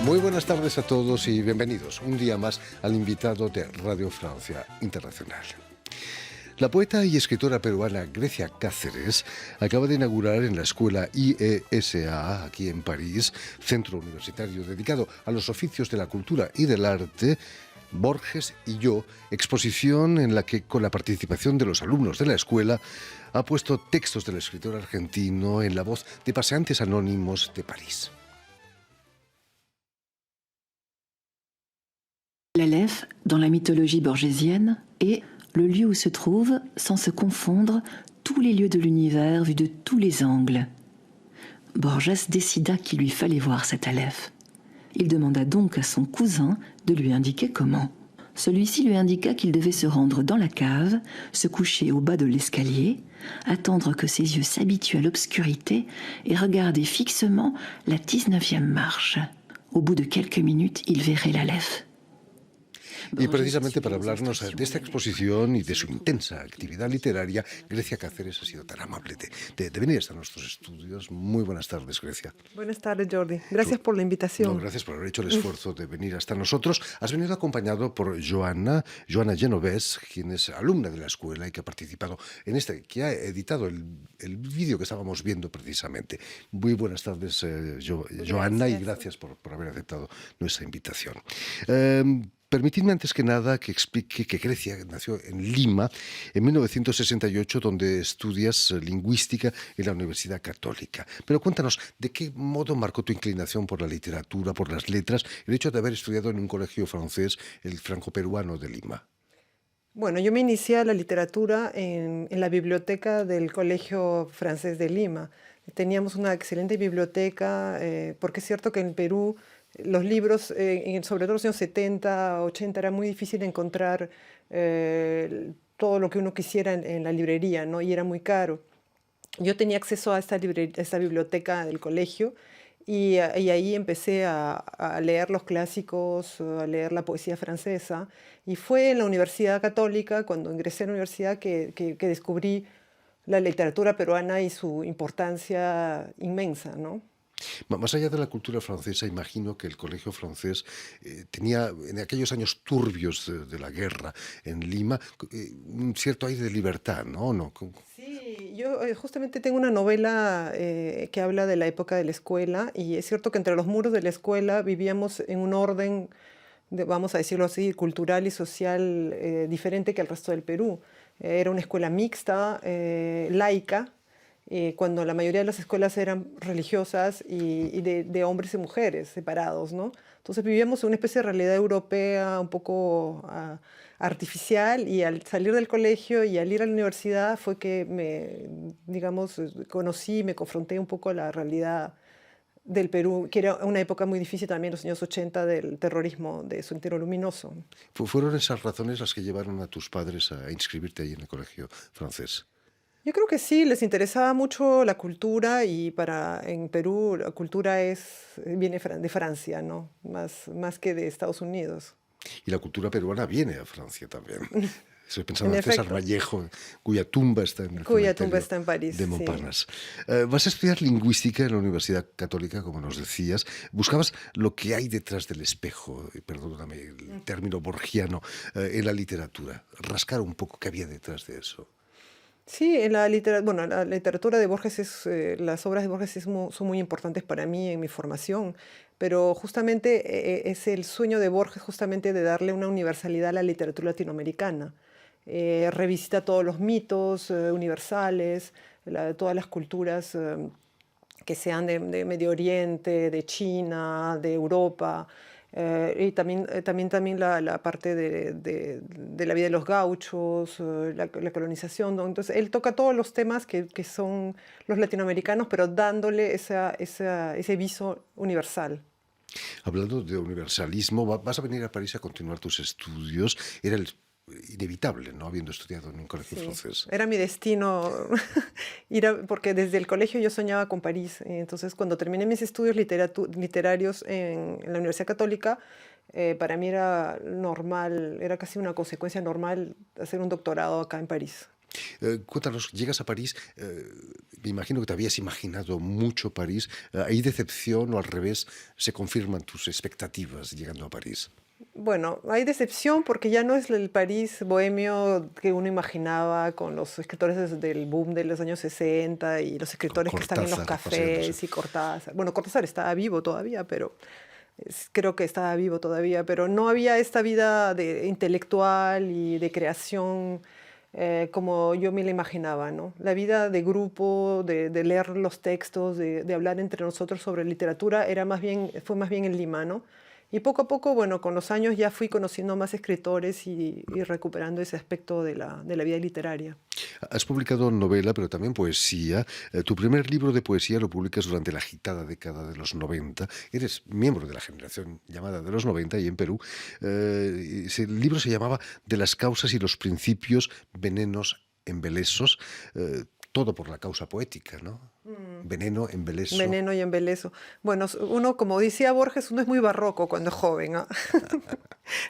Muy buenas tardes a todos y bienvenidos un día más al invitado de Radio Francia Internacional. La poeta y escritora peruana Grecia Cáceres acaba de inaugurar en la escuela IESA, aquí en París, centro universitario dedicado a los oficios de la cultura y del arte, Borges y yo, exposición en la que, con la participación de los alumnos de la escuela, ha puesto textos del escritor argentino en la voz de paseantes anónimos de París. L'Aleph, dans la mythologie borgésienne, est le lieu où se trouvent, sans se confondre, tous les lieux de l'univers vus de tous les angles. Borges décida qu'il lui fallait voir cet Aleph. Il demanda donc à son cousin de lui indiquer comment. Celui-ci lui indiqua qu'il devait se rendre dans la cave, se coucher au bas de l'escalier, attendre que ses yeux s'habituent à l'obscurité et regarder fixement la 19e marche. Au bout de quelques minutes, il verrait l'Aleph. Y precisamente para hablarnos de esta exposición y de su intensa actividad literaria, Grecia Cáceres ha sido tan amable de venir hasta nuestros estudios. Muy buenas tardes, Grecia. Buenas tardes, Jordi. Gracias por la invitación. No, gracias por haber hecho el esfuerzo de venir hasta nosotros. Has venido acompañado por Joana Genovés, quien es alumna de la escuela y que ha participado en que ha editado el vídeo que estábamos viendo precisamente. Muy buenas tardes, Joana, y gracias por haber aceptado nuestra invitación. Permitidme antes que nada que explique que Grecia nació en Lima en 1968, donde estudias lingüística en la Universidad Católica. Pero cuéntanos, ¿de qué modo marcó tu inclinación por la literatura, por las letras, el hecho de haber estudiado en un colegio francés, el franco-peruano de Lima? Bueno, yo me inicié a la literatura en la biblioteca del Colegio Francés de Lima. Teníamos una excelente biblioteca, porque es cierto que en Perú los libros, sobre todo en los años 70, 80, era muy difícil encontrar todo lo que uno quisiera en la librería, ¿no? Y era muy caro. Yo tenía acceso a esta biblioteca del colegio y ahí empecé a leer los clásicos, a leer la poesía francesa. Y fue en la Universidad Católica, cuando ingresé a la universidad, que descubrí la literatura peruana y su importancia inmensa, ¿no? Más allá de la cultura francesa, imagino que el colegio francés tenía, en aquellos años turbios de la guerra en Lima, un cierto aire de libertad, ¿no? Sí, yo justamente tengo una novela que habla de la época de la escuela, y es cierto que entre los muros de la escuela vivíamos en un orden, vamos a decirlo así, cultural y social diferente que el resto del Perú. Era una escuela mixta, laica, cuando la mayoría de las escuelas eran religiosas y de hombres y mujeres separados, ¿no? Entonces vivíamos en una especie de realidad europea un poco artificial, y al salir del colegio y al ir a la universidad fue que me confronté un poco a la realidad del Perú, que era una época muy difícil también, los años 80, del terrorismo de Sendero Luminoso. ¿Fueron esas razones las que llevaron a tus padres a inscribirte ahí en el colegio francés? Yo creo que sí, les interesaba mucho la cultura, y en Perú la cultura viene de Francia, ¿no? Más que de Estados Unidos. Y la cultura peruana viene a Francia también. Estoy pensando en efecto. César Vallejo, cuya tumba está en el está en París, de Montparnasse. Sí. Vas a estudiar lingüística en la Universidad Católica, como nos decías. Buscabas lo que hay detrás del espejo, perdóname el término borgiano, en la literatura. Rascar un poco qué había detrás de eso. Sí, la literatura de Borges, las obras de Borges son muy importantes para mí en mi formación, pero justamente es el sueño de Borges justamente de darle una universalidad a la literatura latinoamericana. Revisita todos los mitos universales, todas las culturas que sean de Medio Oriente, de China, de Europa. Y también la parte de la vida de los gauchos, la colonización, ¿no? Entonces él toca todos los temas que son los latinoamericanos, pero dándole ese viso universal. Hablando de universalismo, vas a venir a París a continuar tus estudios. Era inevitable, ¿no? Habiendo estudiado en un colegio francés. Era mi destino porque desde el colegio yo soñaba con París. Entonces, cuando terminé mis estudios literarios en la Universidad Católica, para mí era normal, era casi una consecuencia normal hacer un doctorado acá en París. Cuéntanos, llegas a París, me imagino que te habías imaginado mucho París. ¿Hay decepción o al revés se confirman tus expectativas llegando a París? Bueno, hay decepción porque ya no es el París bohemio que uno imaginaba con los escritores del boom de los años 60 y los Con escritores que están en los Cortázar paseándose. cafés y Cortázar. Bueno, Cortázar estaba vivo todavía, pero creo que estaba vivo todavía, pero no había esta vida intelectual y de creación como yo me la imaginaba, ¿no? La vida de grupo, de leer los textos, de hablar entre nosotros sobre literatura, fue más bien en Lima, ¿no? Y poco a poco, bueno, con los años ya fui conociendo más escritores y recuperando ese aspecto de la vida literaria. Has publicado novela, pero también poesía. Tu primer libro de poesía lo publicas durante la agitada década de los 90. Eres miembro de la generación llamada de los 90 y en Perú. El libro se llamaba De las causas y los principios, venenos, embelesos. Todo por la causa poética, ¿no? Veneno, embeleso. Veneno y embeleso. Bueno, uno, como decía Borges, uno es muy barroco cuando es joven, ¿ah?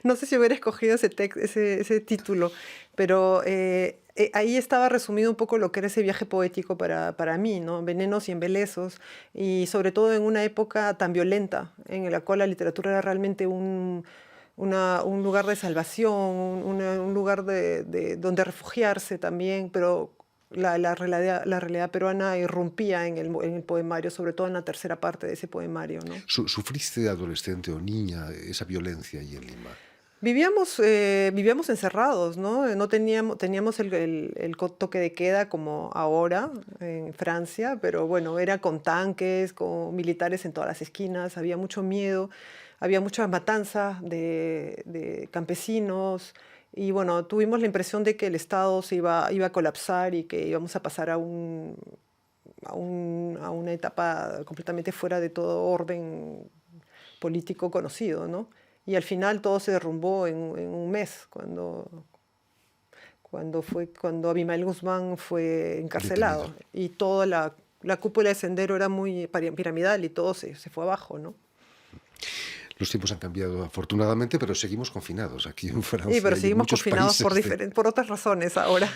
No sé si hubiera escogido ese título, pero ahí estaba resumido un poco lo que era ese viaje poético para mí, ¿no? Venenos y embelezos, y sobre todo en una época tan violenta, en la cual la literatura era realmente un lugar de salvación, un lugar donde refugiarse también, pero la realidad peruana irrumpía en el poemario, sobre todo en la tercera parte de ese poemario, ¿no? ¿Sufriste de adolescente o niña esa violencia ahí en Lima? Vivíamos encerrados, ¿no? No teníamos el toque de queda como ahora en Francia, pero bueno, era con tanques, con militares en todas las esquinas, había mucho miedo, había mucha matanza de campesinos y bueno, tuvimos la impresión de que el Estado iba a colapsar y que íbamos a pasar a una etapa completamente fuera de todo orden político conocido, ¿no? Y al final todo se derrumbó en un mes, cuando Abimael Guzmán fue encarcelado. Detenido. Y toda la cúpula de Sendero era muy piramidal y todo se fue abajo, ¿no? Los tiempos han cambiado afortunadamente, pero seguimos confinados aquí en Sí, pero Francia y en seguimos muchos confinados países. por otras razones ahora.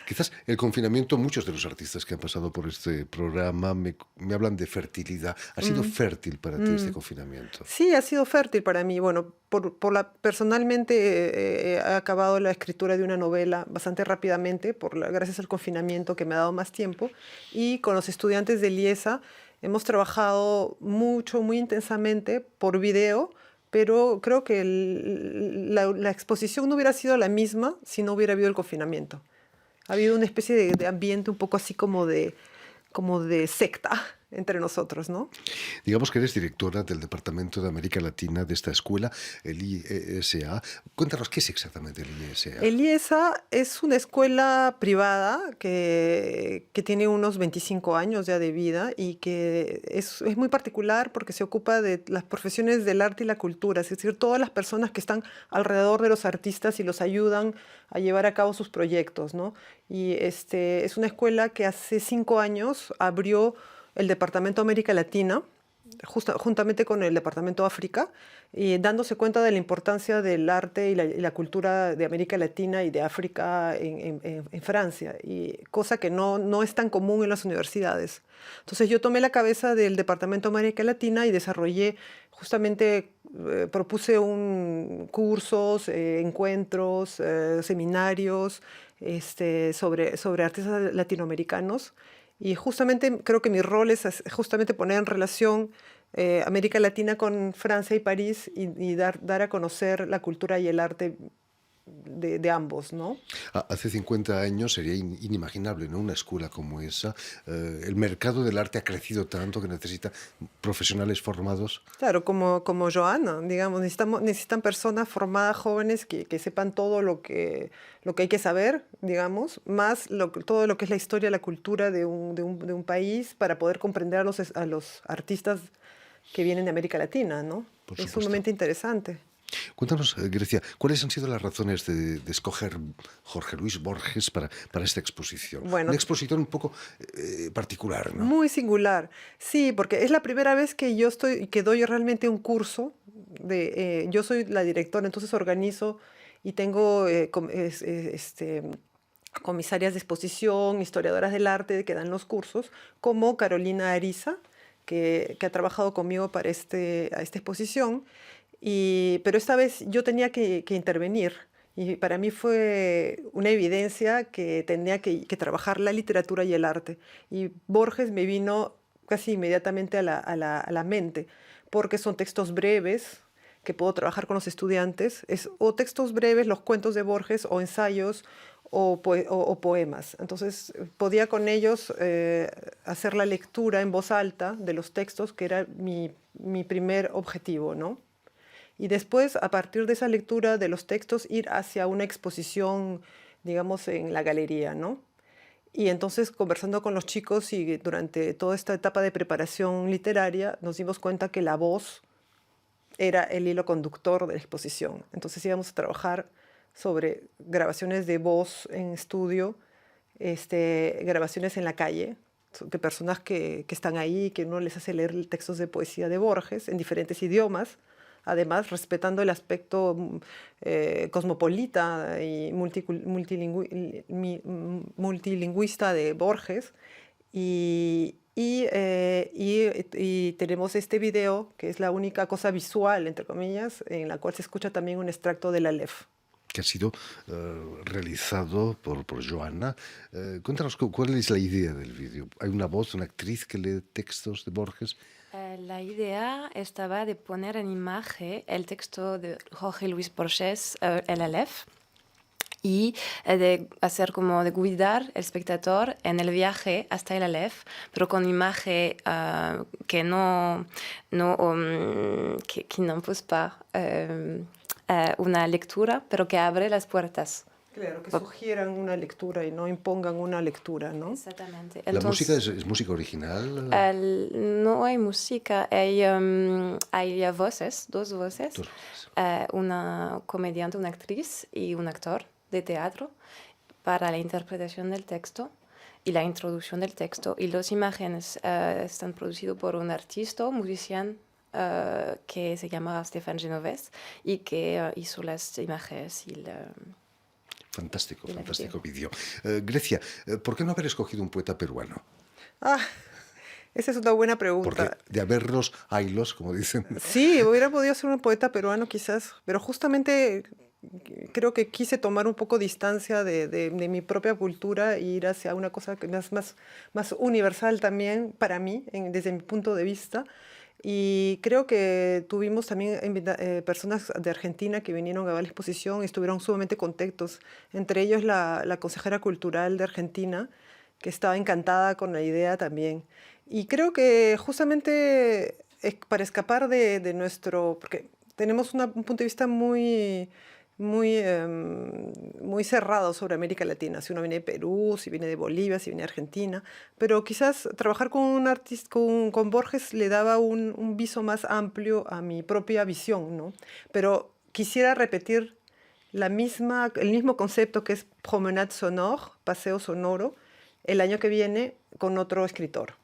Quizás el confinamiento, muchos de los artistas que han pasado por este programa me hablan de fertilidad. ¿Ha sido fértil para ti este confinamiento? Sí, ha sido fértil para mí. Bueno, personalmente he acabado la escritura de una novela bastante rápidamente, gracias al confinamiento que me ha dado más tiempo. Y con los estudiantes de IESA hemos trabajado mucho, muy intensamente por video, pero creo que la exposición no hubiera sido la misma si no hubiera habido el confinamiento. Ha habido una especie de ambiente un poco así como de secta entre nosotros, ¿no? Digamos que eres directora del Departamento de América Latina de esta escuela, el IESA. Cuéntanos, ¿qué es exactamente el IESA? El IESA es una escuela privada que tiene unos 25 años ya de vida y que es muy particular porque se ocupa de las profesiones del arte y la cultura, es decir, todas las personas que están alrededor de los artistas y los ayudan a llevar a cabo sus proyectos, ¿no? Y es una escuela que hace 5 años abrió el Departamento América Latina, juntamente con el Departamento África, y dándose cuenta de la importancia del arte y la cultura de América Latina y de África en Francia, y cosa que no es tan común en las universidades. Entonces yo tomé la cabeza del Departamento América Latina y desarrollé, justamente propuse cursos, encuentros, seminarios sobre artistas latinoamericanos. Y justamente creo que mi rol es justamente poner en relación América Latina con Francia y París y dar a conocer la cultura y el arte de ambos, ¿no? Hace 50 años sería inimaginable, ¿no? Una escuela como esa. El mercado del arte ha crecido tanto que necesita profesionales formados. Claro, como Joana, digamos, necesitan personas formadas, jóvenes, que sepan todo lo que hay que saber, digamos, más todo lo que es la historia, la cultura de un país para poder comprender a los artistas que vienen de América Latina, ¿no? Por Es supuesto. sumamente interesante. Cuéntanos, Grecia, ¿cuáles han sido las razones de escoger Jorge Luis Borges para esta exposición? Bueno, Una exposición un poco particular, ¿no? muy singular. Sí, porque es la primera vez que doy realmente un curso. Yo soy la directora, entonces organizo y tengo comisarias de exposición, historiadoras del arte que dan los cursos, como Carolina Ariza, que ha trabajado conmigo para esta exposición. Pero esta vez yo tenía que intervenir. Y para mí fue una evidencia que tenía que trabajar la literatura y el arte. Y Borges me vino casi inmediatamente a la mente, porque son textos breves que puedo trabajar con los estudiantes, o textos breves, los cuentos de Borges, o ensayos, o poemas. Entonces podía con ellos hacer la lectura en voz alta de los textos, que era mi primer objetivo, ¿no? Y después, a partir de esa lectura de los textos, ir hacia una exposición, digamos, en la galería, ¿no? Y entonces, conversando con los chicos y durante toda esta etapa de preparación literaria, nos dimos cuenta que la voz era el hilo conductor de la exposición. Entonces íbamos a trabajar sobre grabaciones de voz en estudio, grabaciones en la calle, de personas que están ahí, que uno les hace leer textos de poesía de Borges en diferentes idiomas, además respetando el aspecto cosmopolita y multilingüista de Borges. Y tenemos este video, que es la única cosa visual, entre comillas, en la cual se escucha también un extracto del Aleph. Que ha sido realizado por Joana. Cuéntanos cuál es la idea del vídeo. ¿Hay una voz, una actriz que lee textos de Borges? La idea estaba de poner en imagen el texto de Jorge Luis Borges, el Aleph, y de hacer como de guiar al espectador en el viaje hasta el Aleph, pero con imagen que no impose pas una lectura, pero que abre las puertas. Claro, que sugieran una lectura y no impongan una lectura, ¿no? Exactamente. ¿La música es música original? No hay música, hay voces, dos voces. Una comediante, una actriz y un actor de teatro para la interpretación del texto y la introducción del texto. Y las imágenes están producidas por un artista, un musicien que se llama Stéphane Genovès y que hizo las imágenes y Fantástico vídeo. Grecia, ¿por qué no haber escogido un poeta peruano? Esa es una buena pregunta. Porque de haberlos, haylos, como dicen. Sí, hubiera podido ser un poeta peruano quizás, pero justamente creo que quise tomar un poco distancia de mi propia cultura e ir hacia una cosa que más universal también para mí, desde mi punto de vista. Y creo que tuvimos también personas de Argentina que vinieron a ver la exposición y estuvieron sumamente contentos. Entre ellos la consejera cultural de Argentina, que estaba encantada con la idea también. Y creo que justamente para escapar de nuestro... Porque tenemos un punto de vista muy cerrado sobre América Latina. Si uno viene de Perú, si viene de Bolivia, si viene de Argentina. Pero quizás trabajar con un artista, con Borges, le daba un viso más amplio a mi propia visión, ¿no? Pero quisiera repetir el mismo concepto que es promenade sonore, paseo sonoro, el año que viene con otro escritor.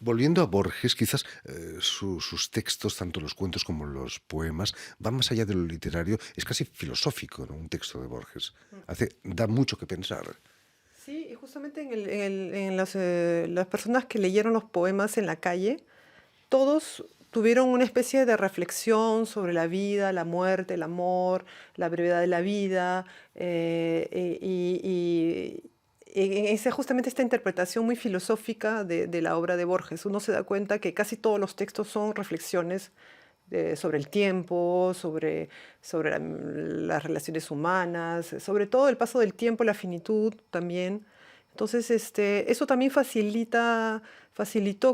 Volviendo a Borges, quizás sus textos, tanto los cuentos como los poemas, van más allá de lo literario. Es casi filosófico, ¿no? Un texto de Borges. Da mucho que pensar. Sí, y justamente en las personas que leyeron los poemas en la calle, todos tuvieron una especie de reflexión sobre la vida, la muerte, el amor, la brevedad de la vida, justamente esta interpretación muy filosófica de la obra de Borges. Uno se da cuenta que casi todos los textos son reflexiones sobre el tiempo, sobre las relaciones humanas, sobre todo el paso del tiempo, la finitud también. Entonces, eso también facilitó,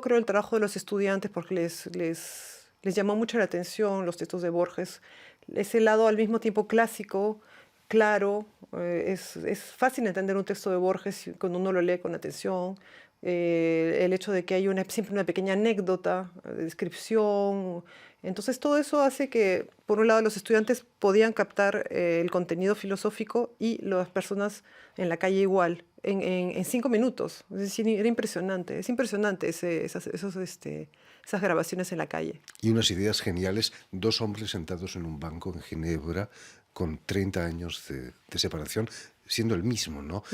creo, el trabajo de los estudiantes porque les llamó mucho la atención los textos de Borges. Ese lado al mismo tiempo clásico, claro, es fácil entender un texto de Borges cuando uno lo lee con atención. El hecho de que hay siempre una pequeña anécdota, descripción. Entonces todo eso hace que, por un lado, los estudiantes podían captar el contenido filosófico y las personas en la calle igual, en 5 minutos. Es decir, era impresionante. Es impresionante esas grabaciones en la calle. Y unas ideas geniales, 2 hombres sentados en un banco en Ginebra, con 30 años de separación, siendo el mismo, ¿no?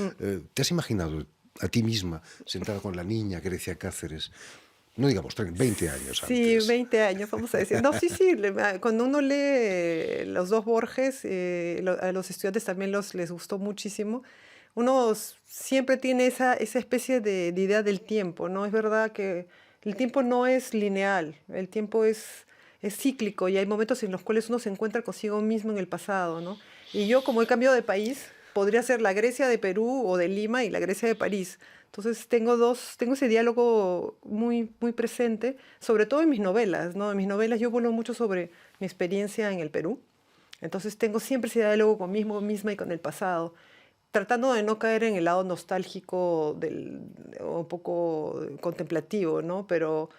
¿Te has imaginado a ti misma sentada con la niña Grecia Cáceres? No digamos 20 años Sí, antes. 20 años, vamos a decir. No, sí, sí, cuando uno lee los dos Borges, a los estudiantes también les gustó muchísimo. Uno siempre tiene esa especie de idea del tiempo, ¿no? Es verdad que el tiempo no es lineal, el tiempo es cíclico y hay momentos en los cuales uno se encuentra consigo mismo en el pasado, ¿no? Y yo, como he cambiado de país, podría ser la Grecia de Perú o de Lima y la Grecia de París. Entonces tengo ese diálogo muy, muy presente, sobre todo en mis novelas, ¿no? En mis novelas yo vuelo mucho sobre mi experiencia en el Perú. Entonces tengo siempre ese diálogo conmigo misma y con el pasado, tratando de no caer en el lado nostálgico o un poco contemplativo, ¿no? Pero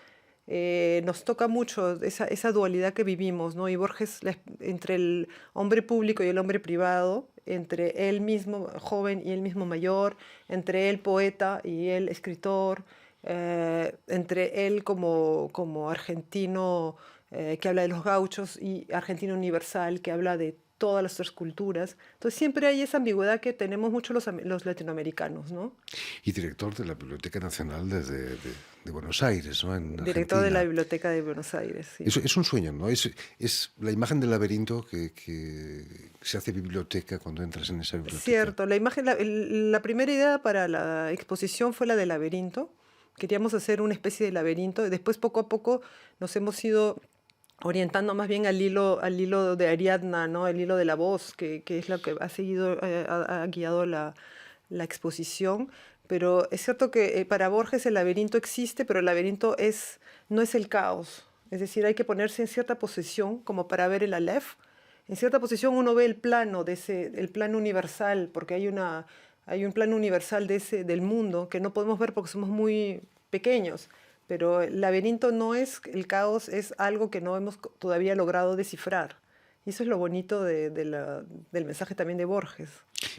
nos toca mucho esa dualidad que vivimos, ¿no? Y Borges, entre el hombre público y el hombre privado, entre él mismo joven y él mismo mayor, entre él poeta y él escritor, entre él como argentino que habla de los gauchos y argentino universal que habla de todas las otras culturas. Entonces siempre hay esa ambigüedad que tenemos mucho los latinoamericanos, ¿no? Y director de la Biblioteca Nacional de Buenos Aires, ¿no? En Director de la Argentina. Biblioteca de Buenos Aires, sí. Es un sueño, ¿no? Es la imagen del laberinto que se hace biblioteca cuando entras en esa biblioteca. Cierto, la primera idea para la exposición fue la del laberinto. Queríamos hacer una especie de laberinto y después poco a poco nos hemos ido orientando más bien al hilo de Ariadna, ¿no? El hilo de la voz, que es lo que ha seguido, ha guiado la exposición. Pero es cierto que para Borges el laberinto existe, pero el laberinto no es el caos. Es decir, hay que ponerse en cierta posición como para ver el Aleph. En cierta posición uno ve el plano, el plano universal, porque hay un plano universal del mundo que no podemos ver porque somos muy pequeños. Pero el laberinto no es el caos, es algo que no hemos todavía logrado descifrar. Y eso es lo bonito del mensaje también de Borges.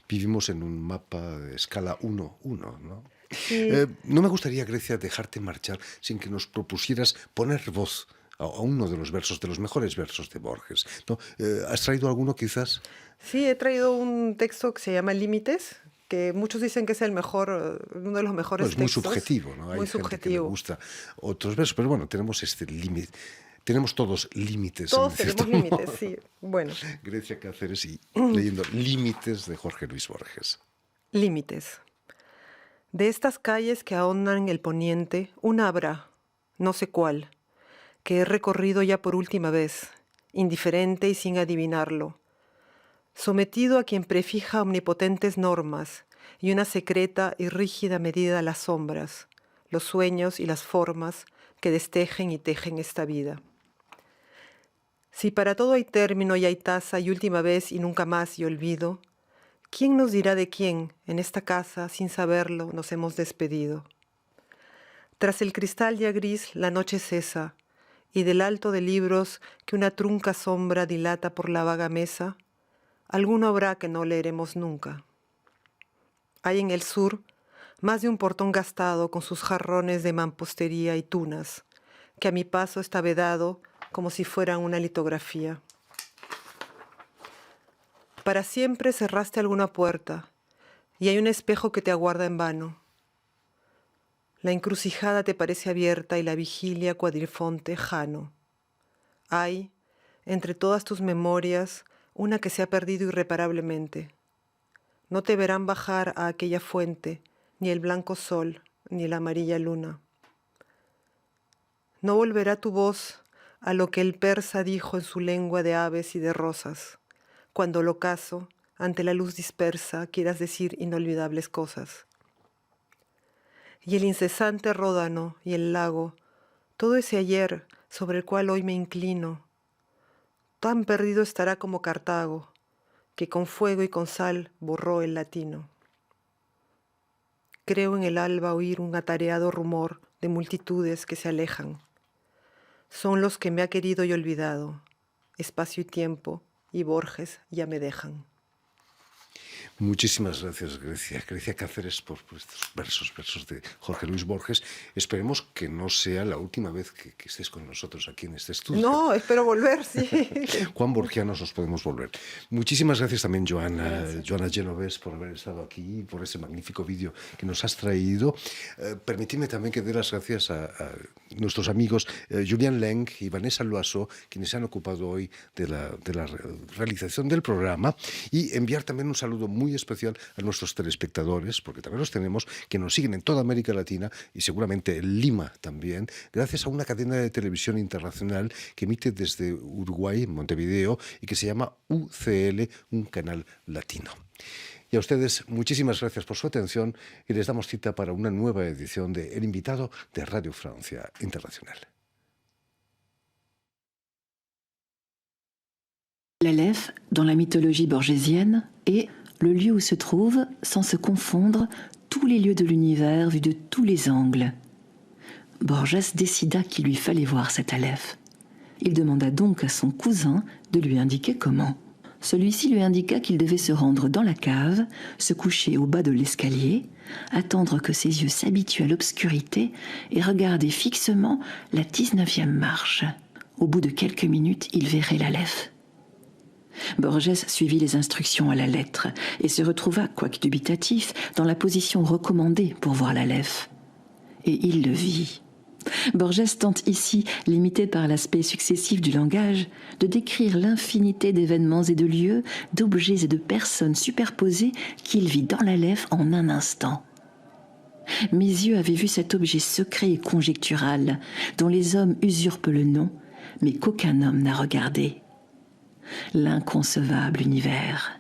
Vivimos en un mapa de escala 1:1, ¿no? Sí, No me gustaría, Grecia, dejarte marchar sin que nos propusieras poner voz a uno de los versos, de los mejores versos de Borges, ¿no? ¿Has traído alguno quizás? sí, he traído un texto que se llama Límites, que muchos dicen que es uno de los Bueno, mejores es muy textos. subjetivo, ¿no? Hay Muy gente que le subjetivo. gusta otros versos, pero bueno, tenemos este límite. Tenemos todos límites, Todos en tenemos cierto límites, modo. sí. Bueno, Grecia Cáceres y leyendo Límites de Jorge Luis Borges. límites. De estas calles que ahondan el poniente, una habrá, no sé cuál, que he recorrido ya por última vez, indiferente y sin adivinarlo, sometido a quien prefija omnipotentes normas y una secreta y rígida medida a las sombras, los sueños y las formas que destejen y tejen esta vida. Si para todo hay término y hay tasa y última vez y nunca más y olvido, ¿quién nos dirá de quién en esta casa, sin saberlo, nos hemos despedido? Tras el cristal ya gris la noche cesa, y del alto de libros que una trunca sombra dilata por la vaga mesa, alguno habrá que no leeremos nunca. Hay en el sur más de un portón gastado con sus jarrones de mampostería y tunas, que a mi paso está vedado como si fueran una litografía. Para siempre cerraste alguna puerta, y hay un espejo que te aguarda en vano. La encrucijada te parece abierta y la vigilia cuadrifonte jano. Hay, entre todas tus memorias, una que se ha perdido irreparablemente. No te verán bajar a aquella fuente, ni el blanco sol, ni la amarilla luna. No volverá tu voz a lo que el persa dijo en su lengua de aves y de rosas, cuando al ocaso, ante la luz dispersa, quieras decir inolvidables cosas. Y el incesante ródano y el lago, todo ese ayer sobre el cual hoy me inclino, tan perdido estará como Cartago, que con fuego y con sal borró el latino. Creo en el alba oír un atareado rumor de multitudes que se alejan. Son los que me ha querido y olvidado. Espacio y tiempo y Borges ya me dejan. Muchísimas gracias, Grecia Cáceres, por estos versos de Jorge Luis Borges. Esperemos que no sea la última vez que estés con nosotros aquí en este estudio. No, espero volver, sí. Cuán borgianos nos podemos volver. Muchísimas gracias también, Joana Genovés, por haber estado aquí, por ese magnífico vídeo que nos has traído. Permitidme también que dé las gracias a nuestros amigos Julián Leng y Vanessa Loasso, quienes se han ocupado hoy de la realización del programa, y enviar también un saludo muy especial a nuestros telespectadores, porque también los tenemos, que nos siguen en toda América Latina y seguramente en Lima también, gracias a una cadena de televisión internacional que emite desde Uruguay, Montevideo, y que se llama UCL, un canal latino. Y a ustedes, muchísimas gracias por su atención y les damos cita para una nueva edición de El Invitado de Radio Francia Internacional. L'Aleph, dans la mythologie borgésienne, est le lieu où se trouvent, sans se confondre, tous les lieux de l'univers vus de tous les angles. Borges décida qu'il lui fallait voir cet Aleph. Il demanda donc à son cousin de lui indiquer comment. Celui-ci lui indiqua qu'il devait se rendre dans la cave, se coucher au bas de l'escalier, attendre que ses yeux s'habituent à l'obscurité et regarder fixement la 19e marche. Au bout de quelques minutes, il verrait l'Aleph. Borges suivit les instructions à la lettre et se retrouva, quoique dubitatif, dans la position recommandée pour voir l'Aleph. Et il le vit. Borges tente ici, limité par l'aspect successif du langage, de décrire l'infinité d'événements et de lieux, d'objets et de personnes superposés qu'il vit dans l'Aleph en un instant. Mes yeux avaient vu cet objet secret et conjectural, dont les hommes usurpent le nom, mais qu'aucun homme n'a regardé. L'inconcevable univers.